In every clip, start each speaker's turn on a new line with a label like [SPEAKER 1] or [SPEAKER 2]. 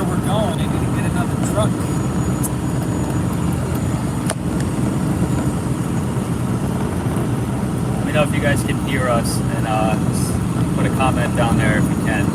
[SPEAKER 1] where we're going. I need to get another truck.
[SPEAKER 2] Let me know if you guys can hear us, and just put a comment down there if you can.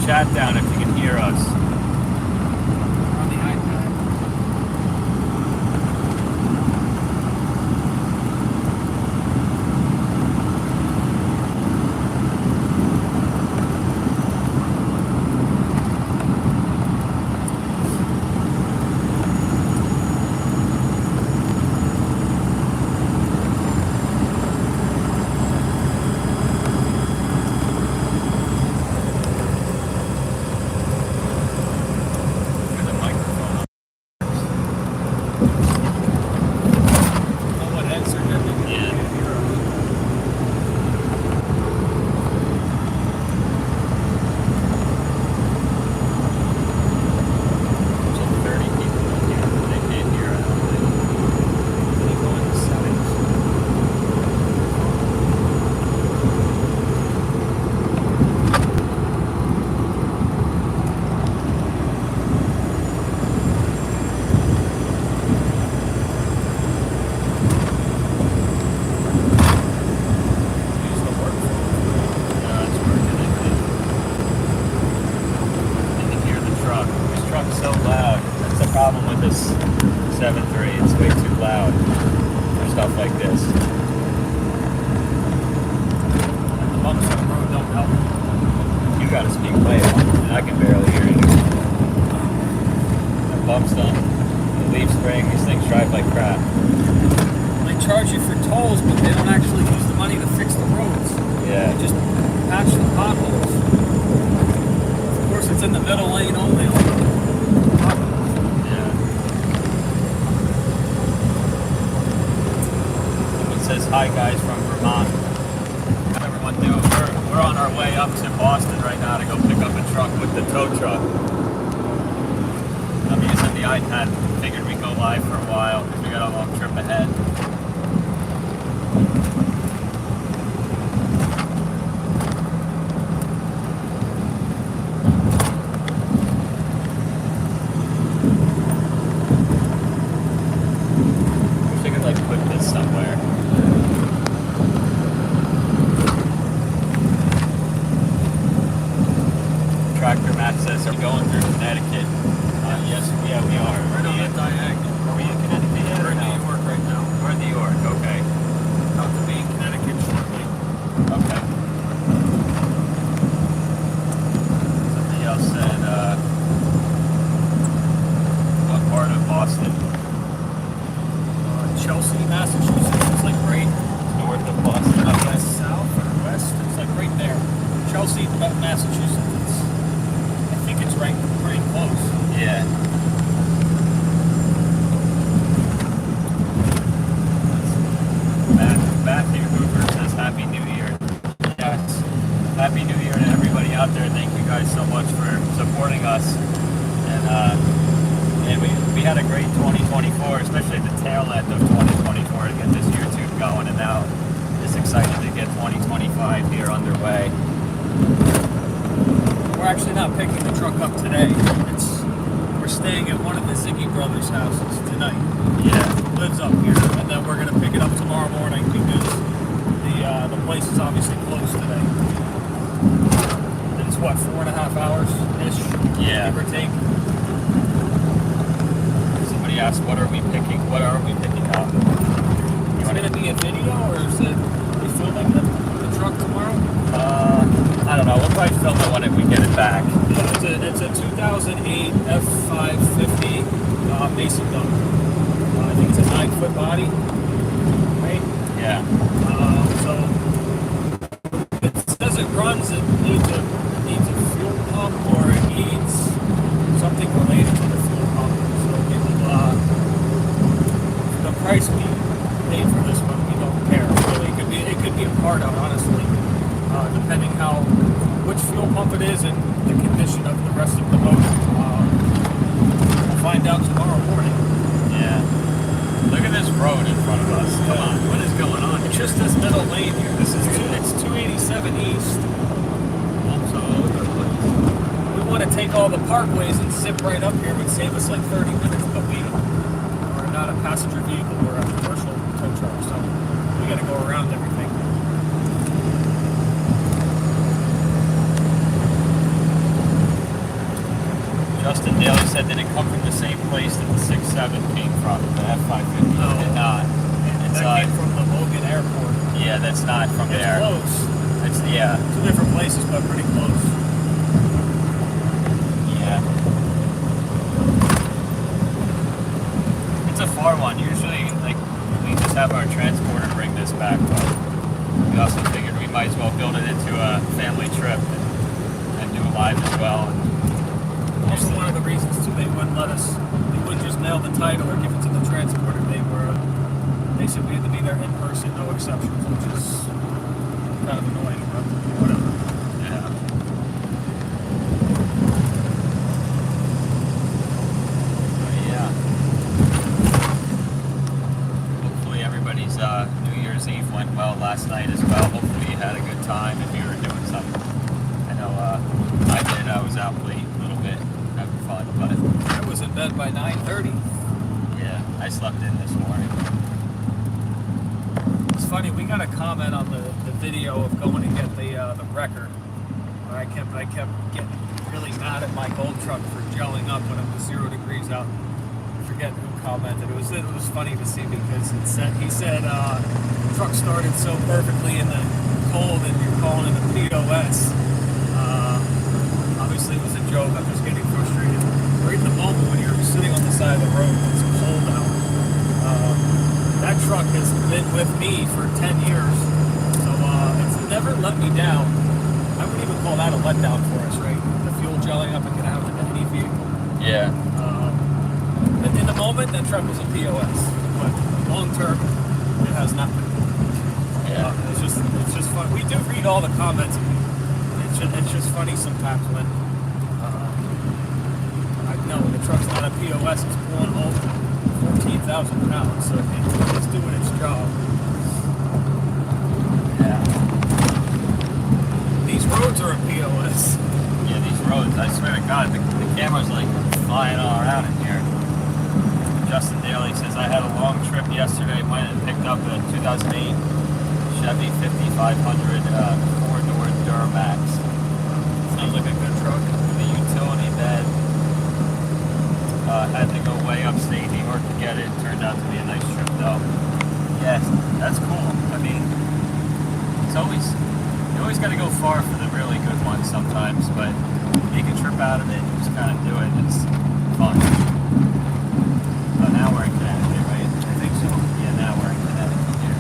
[SPEAKER 2] Chat down if you can hear us.
[SPEAKER 1] On the iPad.
[SPEAKER 2] Problem with this 7.3, it's way too loud for stuff like this.
[SPEAKER 1] The bumps on the road don't help.
[SPEAKER 2] You gotta speak way up, and I can barely hear you. The bumps don't, the leaf spring, these things drive like crap.
[SPEAKER 1] They charge you for tolls, but they don't actually use the money to fix the roads.
[SPEAKER 2] Yeah.
[SPEAKER 1] They just patch the potholes. Of course, it's in the middle lane only.
[SPEAKER 2] Says hi guys from Vermont. How's everyone doing? We're on our way up to Boston right now to go pick up a truck with the tow truck. I'm using the iPad. Figured we'd go live for a while because we got a long trip ahead. Wish I could like put this somewhere. Tractor Matt says are going through Connecticut. Yes, yeah, we are.
[SPEAKER 1] Right on that diagonal.
[SPEAKER 2] Are we in Connecticut yet?
[SPEAKER 1] We're in New York right now.
[SPEAKER 2] We're in New York, okay.
[SPEAKER 1] About to be in Connecticut shortly.
[SPEAKER 2] Okay. Somebody else said, what part of Boston?
[SPEAKER 1] Chelsea, Massachusetts. It's like right
[SPEAKER 2] North of Boston, I guess.
[SPEAKER 1] south or west. It's like right there. Chelsea, Massachusetts. I think it's right close.
[SPEAKER 2] Yeah. Matthew Hoover says Happy New Year. Yes. Happy New Year to everybody out there. Thank you guys so much for supporting us. And we had a great 2024, especially at the tail end of 2024 to get this YouTube going, and now just excited to get 2025 here underway.
[SPEAKER 1] we're actually not picking the truck up today. We're staying at one of the Ziggy brothers' houses tonight.
[SPEAKER 2] Yeah.
[SPEAKER 1] Lives up here, and then we're gonna pick it up tomorrow morning because the place is obviously closed today. It's what, 4.5 hours ish?
[SPEAKER 2] Yeah.
[SPEAKER 1] Give or take.
[SPEAKER 2] Somebody asked, what are we picking up?
[SPEAKER 1] Is it gonna be a video or is it we filming the truck tomorrow?
[SPEAKER 2] I don't know. We'll probably film it when we get it back.
[SPEAKER 1] Yeah, it's a 2008 F550 Mason gun. I think it's a 9-foot body, right?
[SPEAKER 2] Yeah.
[SPEAKER 1] So it says it runs. It needs a fuel pump or it needs something related to the fuel pump. So it will, the price we paid for this one, we don't care. Really, it could be a part of, honestly, depending which fuel pump it is and the condition of the rest of the motor. We'll find out tomorrow morning.
[SPEAKER 2] Yeah. Look at this road in front of us. Come on. What is going on?
[SPEAKER 1] It's just this middle lane here. It's 287 East. So we want to take all the parkways and zip right up here. It would save us like 30 minutes, but we're not a passenger vehicle. We're a commercial tow truck, so we got to go around everything.
[SPEAKER 2] Justin Daly said, did it come from the same place that the 6.7 came from? The F550
[SPEAKER 1] No.
[SPEAKER 2] did not.
[SPEAKER 1] That came from the Logan Airport.
[SPEAKER 2] Yeah, that's not from
[SPEAKER 1] It's
[SPEAKER 2] there.
[SPEAKER 1] close.
[SPEAKER 2] Yeah.
[SPEAKER 1] Two different places, but pretty close.
[SPEAKER 2] Yeah. It's a far one. Usually, like, we just have our transporter bring this back, but we also figured we might as well build it into a family trip and do a live as well.
[SPEAKER 1] Also, one of the reasons too, they wouldn't just mail the title or give it to the transporter. They said we had to be there in person, no exceptions, which is kind of annoying, but whatever.
[SPEAKER 2] Yeah. But yeah. Hopefully everybody's New Year's Eve went well last night as well. Hopefully you had a good time if you were doing something. I know I did. I was out late a little bit, having fun, but
[SPEAKER 1] I was in bed by 9:30.
[SPEAKER 2] yeah, I slept in this morning.
[SPEAKER 1] It's funny, we got a comment on the video of going to get the wrecker. I kept getting really mad at my gold truck for gelling up when it was 0 degrees out. I forget who commented. It was funny to see because he said the truck started so perfectly in the cold and you're calling it a POS. Obviously it was a joke. I'm just getting frustrated. Right in the moment when you're sitting on the side of the road, it's cold out. That truck has been with me for 10 years, so it's never let me down. I would even call that a letdown for us, right? The fuel gelling up it can happen to any vehicle.
[SPEAKER 2] Yeah.
[SPEAKER 1] But in the moment, that truck was a POS, but long term, it has not been.
[SPEAKER 2] Yeah.
[SPEAKER 1] It's just fun. We do read all the comments. It's just funny sometimes when I know the truck's not a POS. It's pulling over 14,000 pounds, so it's doing its job.
[SPEAKER 2] Yeah.
[SPEAKER 1] These roads are a POS.
[SPEAKER 2] Yeah, these roads, I swear to God, the camera's like flying all around in here. Justin Daly says, I had a long trip yesterday. Might have picked up a 2008 Chevy 5500 four-door Duramax.
[SPEAKER 1] Sounds like a good truck.
[SPEAKER 2] The utility bed. Had to go way upstate New York to get it. Turned out to be a nice trip, though. Yes, that's cool. I mean, you always got to go far for the really good ones sometimes, but make a trip out of it, just kind of do it. It's fun. But now we're in Connecticut, right?
[SPEAKER 1] I think so.
[SPEAKER 2] Yeah, now we're in Connecticut here.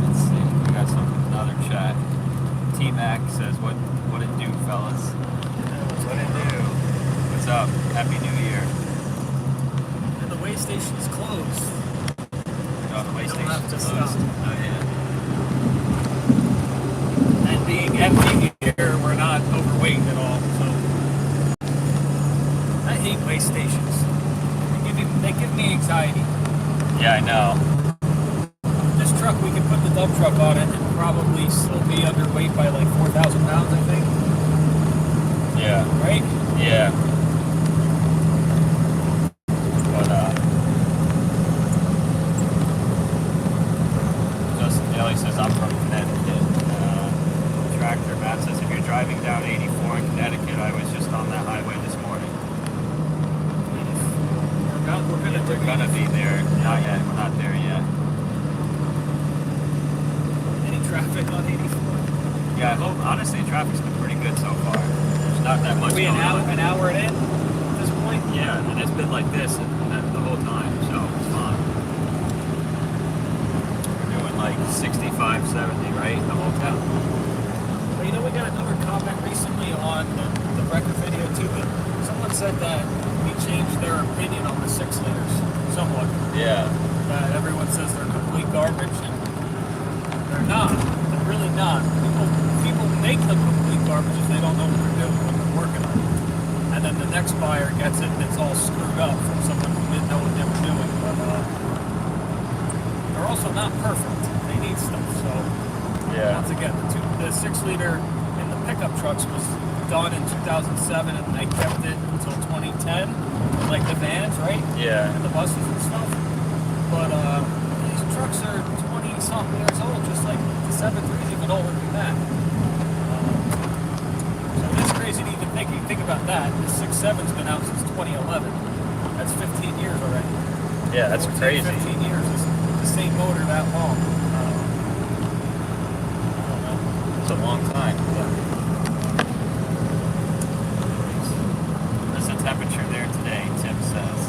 [SPEAKER 2] Let's see, we got another chat. T-Mac says, what it do, fellas? What it do? What's up? Happy New Year.
[SPEAKER 1] And the way station's closed.
[SPEAKER 2] Oh, the way
[SPEAKER 1] Don't
[SPEAKER 2] station's
[SPEAKER 1] have to
[SPEAKER 2] closed.
[SPEAKER 1] stop.
[SPEAKER 2] Oh, yeah.
[SPEAKER 1] And being empty here, we're not overweight at all. So I hate way stations. They give me
[SPEAKER 2] Yeah, I know.
[SPEAKER 1] This truck, we could put the dump truck on it and probably still be underweight by like 4,000 pounds, I think.
[SPEAKER 2] Yeah.
[SPEAKER 1] Right?
[SPEAKER 2] Yeah. But, Justin Daly says, I'm from Connecticut. Tractor Matt says, if you're driving down 84 in Connecticut, I was just on that highway this morning. We're gonna be there. Not yet. We're not there yet.
[SPEAKER 1] Any traffic on 84?
[SPEAKER 2] Yeah, I hope. Honestly, traffic's been pretty good so far. There's not that much
[SPEAKER 1] Are we
[SPEAKER 2] going on.
[SPEAKER 1] an hour in at this point?
[SPEAKER 2] Yeah, and it's been like this the whole time, so it's fine. We're doing like 65, 70, right? The whole time.
[SPEAKER 1] Well, you know, we got another comment recently on the record video too. That someone said that we changed their opinion on the 6 liters somewhat.
[SPEAKER 2] Yeah.
[SPEAKER 1] That everyone says they're complete garbage, and they're not. They're really not. People make them complete garbage if they don't know what they're doing when they're working on it. And then the next buyer gets it and it's all screwed up from someone who didn't know what they were doing. But they're also not perfect. They need stuff. So once again, the 6 liter in the pickup trucks was done in 2007, and they kept it until 2010, like the vans, right?
[SPEAKER 2] Yeah.
[SPEAKER 1] And the buses and stuff. But these trucks are 20-something years old, just like the 7.3's even older than that. So it's crazy to even think. You think about that. The 6.7's been out since 2011. That's 15 years already.
[SPEAKER 2] Yeah, that's
[SPEAKER 1] 14,
[SPEAKER 2] crazy.
[SPEAKER 1] 15 years. It's the same motor that long. I don't know.
[SPEAKER 2] It's a long time.
[SPEAKER 1] Yeah.
[SPEAKER 2] There's a temperature there today, Tim says.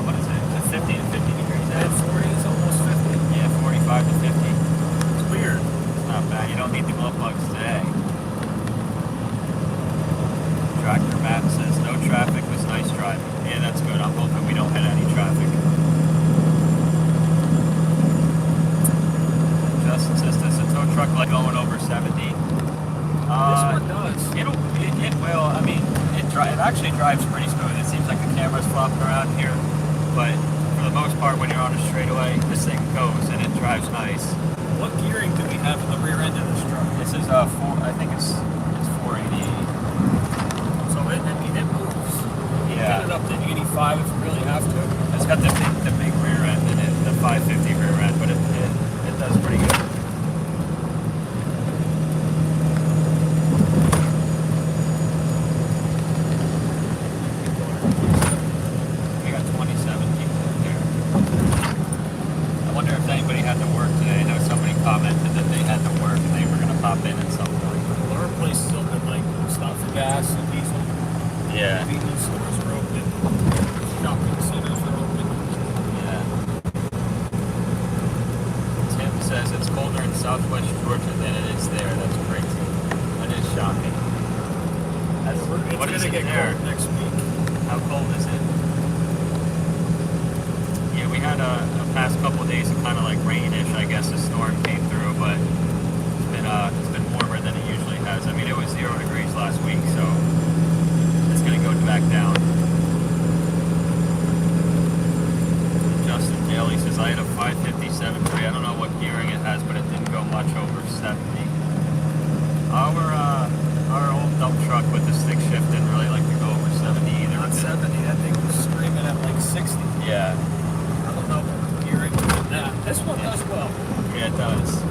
[SPEAKER 2] What is it? Is it 50 to 50 degrees out?
[SPEAKER 1] 40 is almost 50.
[SPEAKER 2] Yeah, 45 to 50.
[SPEAKER 1] It's weird.
[SPEAKER 2] It's not bad. You don't need the glove bugs today. Tractor Matt says, no traffic was nice driving. Yeah, that's good. I'm hoping we don't hit any traffic. Justin says, does a tow truck like going over 70?
[SPEAKER 1] This one does.
[SPEAKER 2] It will. I mean, it actually drives pretty smooth. It seems like the camera's flopping around here, but for the most part, when you're on a straightaway, this thing goes and it drives nice.
[SPEAKER 1] What gearing do we have in the rear end of this truck?
[SPEAKER 2] This is I think it's 488.
[SPEAKER 1] So it moves. You
[SPEAKER 2] Yeah.
[SPEAKER 1] get it up to 85 if you really have to.
[SPEAKER 2] It's got the big rear end in it, the 550 rear end, but it does pretty good. We got 27 people in there. I wonder if anybody had to work today. I know somebody commented that they had to work and they were going to pop in at some point.
[SPEAKER 1] Well, our place is open, like, stop for gas and diesel.
[SPEAKER 2] Yeah.
[SPEAKER 1] Convenience stores are open. Shopping centers are open.
[SPEAKER 2] Yeah. Tim says it's colder in southwest Georgia than it is there. That's crazy. That is shocking.
[SPEAKER 1] It's
[SPEAKER 2] What is
[SPEAKER 1] going to
[SPEAKER 2] it
[SPEAKER 1] get
[SPEAKER 2] there?
[SPEAKER 1] cold next week.
[SPEAKER 2] How cold is it? Yeah, we had a past couple of days of kind of like rainish. I guess a storm came through, but it's been warmer than it usually has. I mean, it was 0 degrees last week, so it's going to go back down. Justin Daly says, I had a 557.3. I don't know what gearing it has, but it didn't go much over 70. Our old dump truck with the stick shift didn't really like to go over 70 either.
[SPEAKER 1] Not 70. That thing was screaming at like 60.
[SPEAKER 2] Yeah.
[SPEAKER 1] I don't know what gearing with that. This one does well.
[SPEAKER 2] Yeah, it does.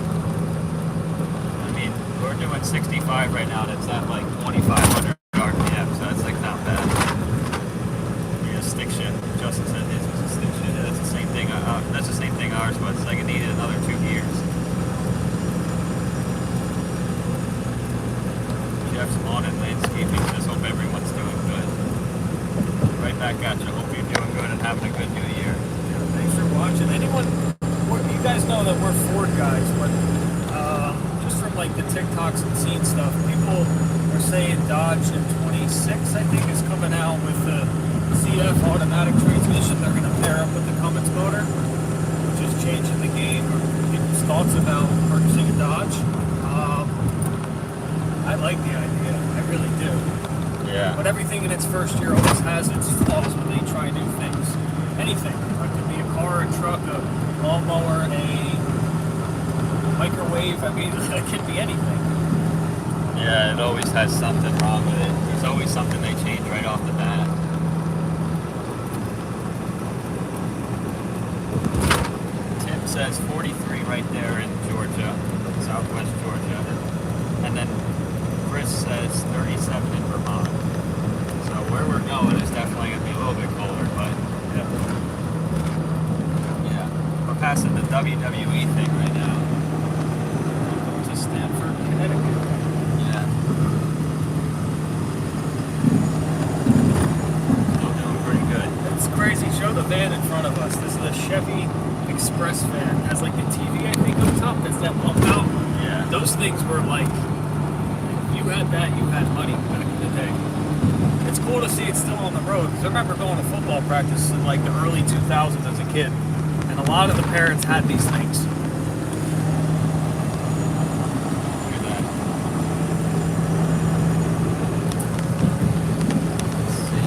[SPEAKER 2] I mean, we're doing 65 right now, and it's at like 2,500 RPM, so that's like not bad. Yeah, stick shift. Justin said his was a stick shift. That's the same thing. That's the same thing ours was. Like it needed another 2 gears. Jeff's Lawn and Landscaping says, hope everyone's doing good. Right back at you. Hope you're doing good and having a good new year.
[SPEAKER 1] Yeah, thanks for watching. You guys know that we're Ford guys, but just from like the TikToks and seeing stuff, people are saying Dodge in 26, I think, is coming out with the CF automatic transmission. They're going to pair up with the Cummins motor, which is changing the game or people's thoughts about purchasing a Dodge. I like the idea. I really do.
[SPEAKER 2] Yeah.
[SPEAKER 1] But everything in its first year always has its flaws when they try new things. Anything. It could be a car, a truck, a lawnmower, a microwave. I mean, it could be anything.
[SPEAKER 2] Yeah, it always has something wrong with it. There's always something they change right off the bat. Tim says 43 right there in Georgia, southwest Georgia. And then Chris says 37 in Vermont. So where we're going is definitely going to be a little bit colder, but yeah. We're passing the WWE thing right now.
[SPEAKER 1] To Stamford, Connecticut.
[SPEAKER 2] Yeah. Still doing pretty good.
[SPEAKER 1] It's crazy. Show the van in front of us. This is a Chevy Express van. It has like the TV, I think, on top. That's that bump out.
[SPEAKER 2] Yeah.
[SPEAKER 1] Those things were like, you had that, you had money back in the day. It's cool to see it still on the road, because I remember going to football practice in like the early 2000s as a kid, and a lot of the parents had these things.
[SPEAKER 2] Look at that. Let's see.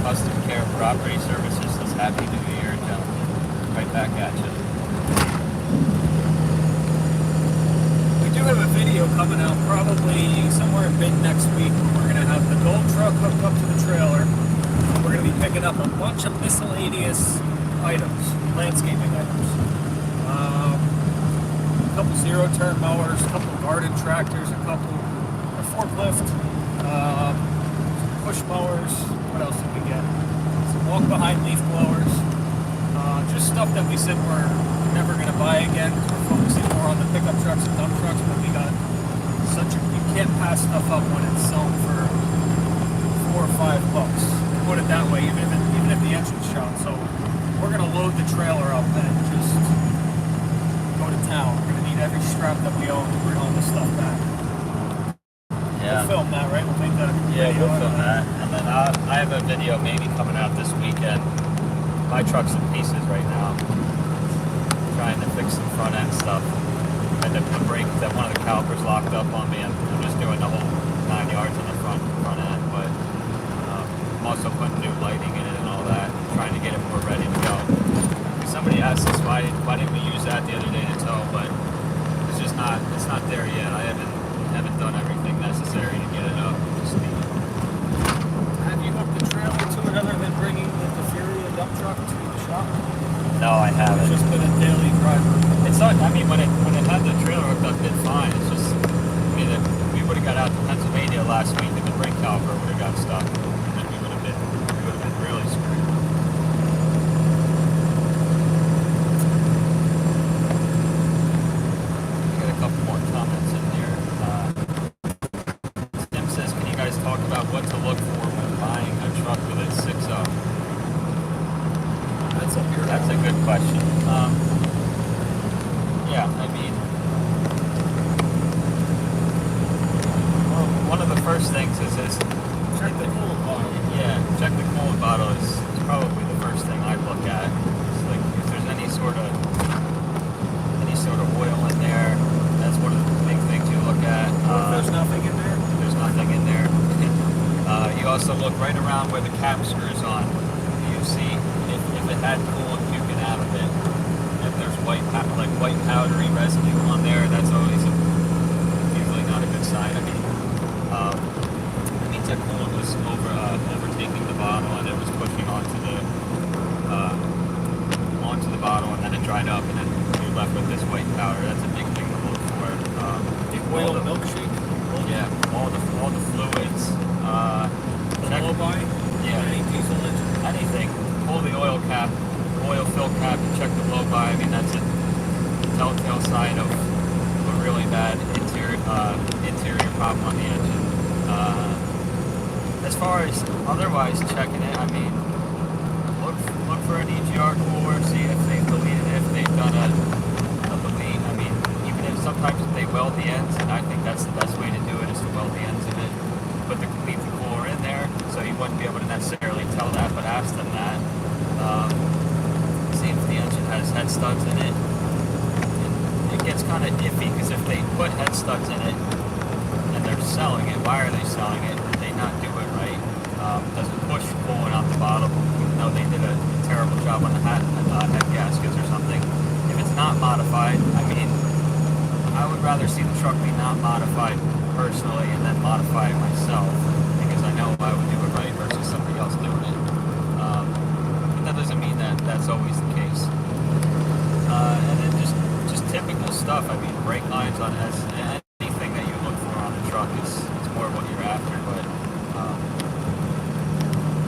[SPEAKER 2] Custom Care Property Services says Happy New Year, gentlemen. Right back at you.
[SPEAKER 1] We do have a video coming out probably somewhere in mid next week. We're going to have the gold truck hooked up to the trailer. We're going to be picking up a bunch of miscellaneous items, landscaping items. A couple zero-turn mowers, a couple garden tractors, a forklift, push mowers. What else did we get? Some walk-behind leaf blowers. Just stuff that we said we're never going to buy again. We're focusing more on the pickup trucks and dump trucks, but we got you can't pass stuff up when it's selling for $4 or $5. Put it that way, even if the engine's shot. So we're gonna load the trailer up and just go to town. We're gonna need every strap that we own to bring all this stuff back.
[SPEAKER 2] Yeah.
[SPEAKER 1] We'll film that, right? We'll make that a
[SPEAKER 2] Yeah,
[SPEAKER 1] video.
[SPEAKER 2] we'll film that. And then I have a video maybe coming out this weekend. My truck's in pieces right now. Trying to fix some front end stuff. And the brake, that one of the calipers locked up on me. I'm just doing the whole 9 yards on the front end. But I'm also putting new lighting in it and all that. Trying to get it more ready to go. Somebody asked us why didn't we use that the other day to tow, but it's not there yet. I haven't done everything necessary to get it up to speed.
[SPEAKER 1] Have you hooked the trailer to it other than bringing the Fury and dump truck to the shop?
[SPEAKER 2] No, I haven't.
[SPEAKER 1] It's just been a daily driver.
[SPEAKER 2] It's not. I mean, when it had the trailer hooked up, it did fine. It's just, I mean, if we would have got out to Pennsylvania last week and the brake caliper would have got stuck, and then we would have been really screwed. We got a couple more comments in here. Tim says, "Can you guys talk about what to look for when buying a truck with a 6.0?" That's a good question. Yeah, I mean, well, one of the first things is
[SPEAKER 1] Check the coolant bottle.
[SPEAKER 2] yeah, check the coolant bottle is probably the first thing I'd look at. It's like if there's any sort of oil in there, that's one of the big things you look at.
[SPEAKER 1] If there's nothing in there?
[SPEAKER 2] There's nothing in there. You also look right around where the cap screws on. You see if it had coolant puking out of it. If there's white powdery residue on there, that's always usually not a good sign. I mean, it means that coolant was overtaking the bottle and it was pushing onto the bottle, and then it dried up, and then you're left with this white powder. That's a big thing to look for.
[SPEAKER 1] The oil milkshake?
[SPEAKER 2] Yeah, all the fluids.
[SPEAKER 1] The blow-by?
[SPEAKER 2] Yeah.
[SPEAKER 1] Any diesel engine?
[SPEAKER 2] Anything. Pull the oil fill cap, and check the blow-by. I mean, that's a telltale sign of a really bad interior problem on the engine. As far as otherwise checking it, I mean, look for an EGR cooler, see if they've deleted it, if they've done a delete. I mean, even if sometimes they weld the ends, and I think that's the best way to do it, is to weld the ends of it, leave the cooler in there, so you wouldn't be able to necessarily tell that, but ask them that. See if the engine has head studs in it. It gets kind of iffy, because if they put head studs in it and they're selling it, why are they selling it? Did they not do it right? Does it push coolant out the bottom? though they did a terrible job on the head gaskets or something. If it's not modified, I mean, I would rather see the truck be not modified personally and then modify it myself, because I know I would do it right versus somebody else doing it. But that doesn't mean that that's always the case. And then just typical stuff. I mean, brake lines on anything that you look for on the truck is more what you're after. But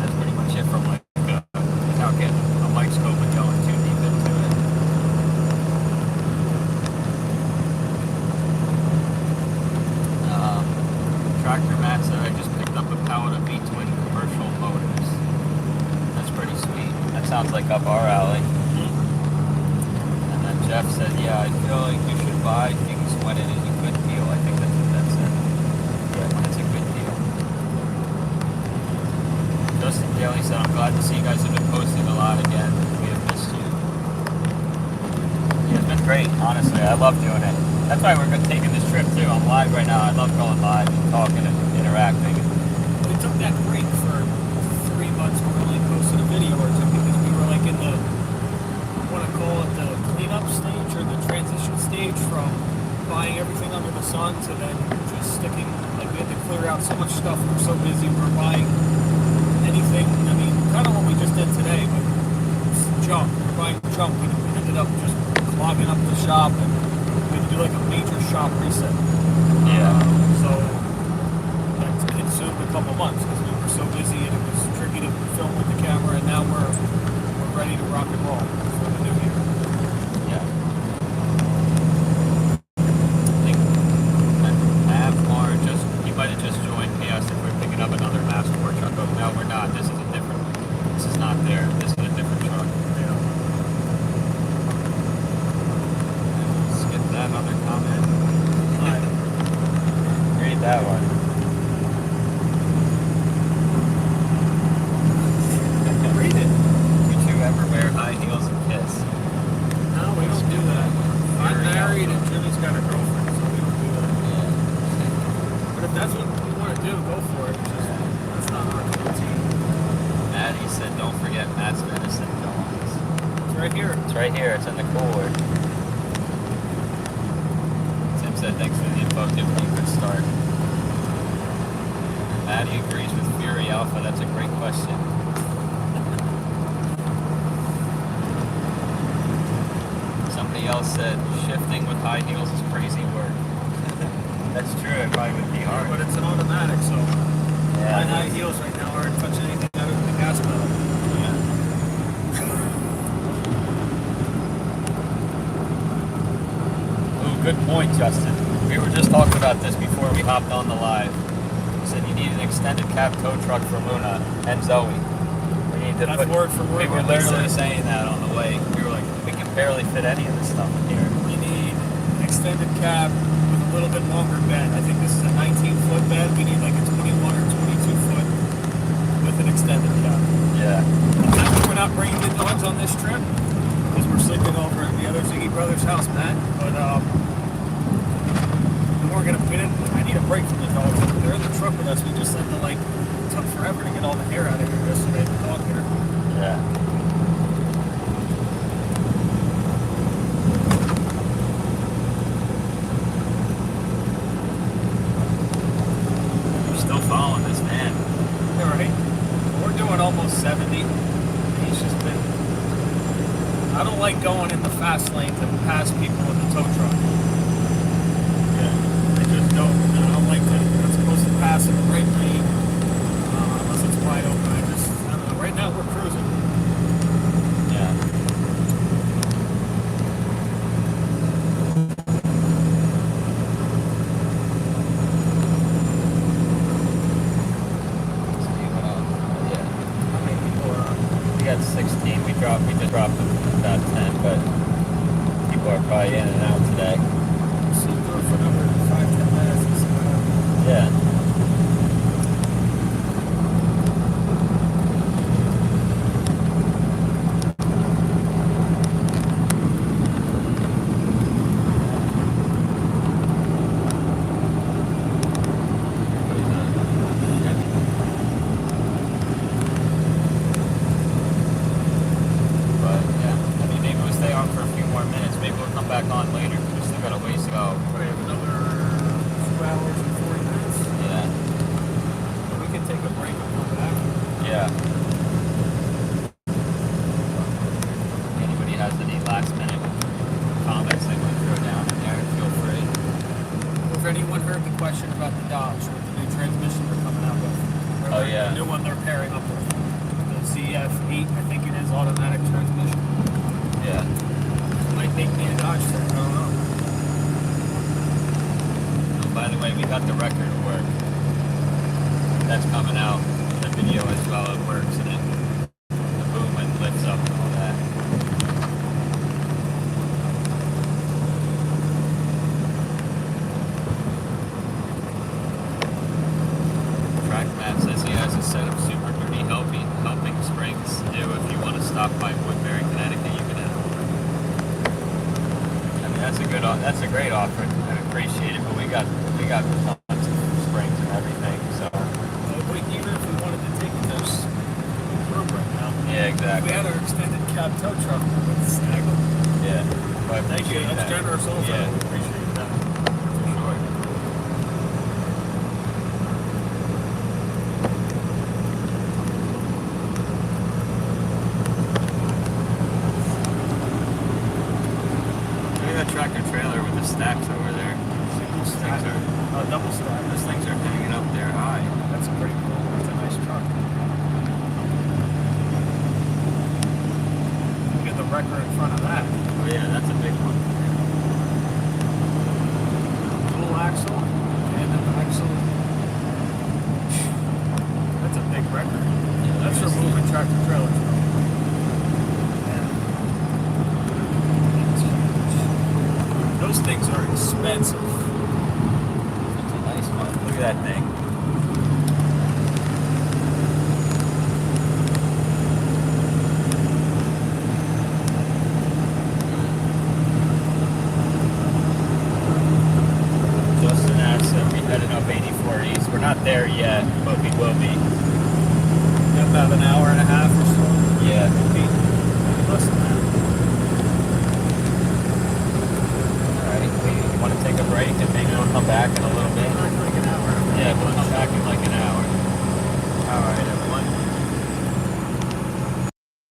[SPEAKER 2] that's pretty much it from like without getting a microscope and going too deep into it. Tractor Matt said I just picked up a pallet of V-twin commercial motors. That's pretty sweet. That sounds like up our alley. And then Jeff said, yeah, I feel like you should buy things when it is a good deal. I think that's what that said. Yeah, when it's a good deal. Justin Daly said, I'm glad to see you guys have been posting a lot again. We have missed you. Yeah, it's been great, honestly. I love doing it. That's why we're taking this trip too. I'm live right now. I love going live and talking and interacting.
[SPEAKER 1] We took that break for 3 months. We really posted a video or two because we were like in the, I want to call it the cleanup stage or the transition stage from buying everything under the sun to then just sticking, like we had to clear out so much stuff. We were so busy. We were buying anything. I mean, kind of what we just did today, but junk. We were buying junk. We ended up just clogging up the shop and we had to do like a major shop reset.
[SPEAKER 2] Yeah.
[SPEAKER 1] So that consumed a couple months because we were so busy and it was tricky to film with the camera. And now we're ready to rock and roll for the new year.
[SPEAKER 2] Yeah. I think Mavmar he might have just joined me. I said we're picking up another Mavmar truck. Oh, no, we're not. This is a different. This is not there. This is a different truck.
[SPEAKER 1] Yeah.
[SPEAKER 2] Another comment. Read that one.
[SPEAKER 1] Read it.
[SPEAKER 2] Did you ever wear high heels and kiss?
[SPEAKER 1] No, we don't do that. I'm married and Jimmy's got a girlfriend, so we don't do that.
[SPEAKER 2] Yeah.
[SPEAKER 1] But if that's what we want to do, go for it. That's not our routine.
[SPEAKER 2] Maddie said, don't forget Matt's venison dogs.
[SPEAKER 1] It's right here.
[SPEAKER 2] It's right here. It's in the cooler. Said thanks for the info, give me a good start. Maddie agrees with Fury Alpha. That's a great question. Somebody else said shifting with high heels is crazy work. That's true. It probably would be hard.
[SPEAKER 1] But it's an automatic, so
[SPEAKER 2] yeah,
[SPEAKER 1] my high heels right now aren't touching anything other than the gas pedal.
[SPEAKER 2] Yeah. Good point, Justin. We were just talking about this before we hopped on the live. You said you need an extended cab tow truck for Luna and Zoe. We need to
[SPEAKER 1] That's word for word.
[SPEAKER 2] We were literally saying that on the way. We were like, we can barely fit any of this stuff in here.
[SPEAKER 1] You need an extended cab with a little bit longer bed. I think this is a 19-foot bed. We need like a 21 or 22-foot with an extended cab.
[SPEAKER 2] Yeah.
[SPEAKER 1] We're not bringing the dogs on this trip because we're sleeping over at the other Ziggy Brothers house, Matt. But we're gonna fit in. I need a break from the dogs. They're in the truck with us. We just had to it took forever to get all the hair out of here yesterday. The dog hair.
[SPEAKER 2] Yeah. You're still following this man.
[SPEAKER 1] All right. We're doing almost 70. He's just been. I don't like going in the fast lane to pass people in the tow truck. I just don't. I don't like to. I'm supposed to pass in the right lane unless it's wide open. I don't know. Right now we're cruising.
[SPEAKER 2] Yeah.
[SPEAKER 1] How many people are on?
[SPEAKER 2] We got 16. We just dropped about 10, but people are probably in and out today.
[SPEAKER 1] See, for another 5-10 minutes.
[SPEAKER 2] Yeah. on later. We still got a ways to go.
[SPEAKER 1] We have another 2 hours and 40 minutes.
[SPEAKER 2] Yeah.
[SPEAKER 1] We can take a break and come back.
[SPEAKER 2] Yeah. Anybody has any last minute comments they want to throw down in there, feel free.
[SPEAKER 1] If anyone heard the question about the Dodge with the new transmission they're coming out with.
[SPEAKER 2] Oh, yeah.
[SPEAKER 1] The new one they're pairing up with. The ZF8, I think it is, automatic transmission.
[SPEAKER 2] Yeah.
[SPEAKER 1] Might make me a Dodge fan, I don't know.
[SPEAKER 2] Oh, by the way, we got the record work. That's coming out. The video as well, it works and it the movement lifts up and all that. Track map says he has a set of Super Duty helping springs to do. If you want to stop by Woodbury, Connecticut, you can head over. I mean, that's a great offer. I appreciate it, but we got tons of springs and everything. So
[SPEAKER 1] Even if we wanted to take those room right now.
[SPEAKER 2] yeah, exactly.
[SPEAKER 1] We had our extended cab tow truck with Snaggle.
[SPEAKER 2] Yeah. Well, I
[SPEAKER 1] Thank you.
[SPEAKER 2] appreciate
[SPEAKER 1] That's
[SPEAKER 2] that.
[SPEAKER 1] generous also.
[SPEAKER 2] Yeah, appreciate that. For sure. Look at that tractor trailer with the stacks over there.
[SPEAKER 1] Single stack. Double stack.
[SPEAKER 2] Those things are hanging up there high.
[SPEAKER 1] That's pretty cool. That's a nice truck. Look at the wrecker in front of that.
[SPEAKER 2] Oh yeah, that's a big one.
[SPEAKER 1] Dual axle and an axle. That's a big wrecker. That's for moving tractor trailers. Yeah. That's huge. Those things are expensive.
[SPEAKER 2] That's a nice one. Look at that thing.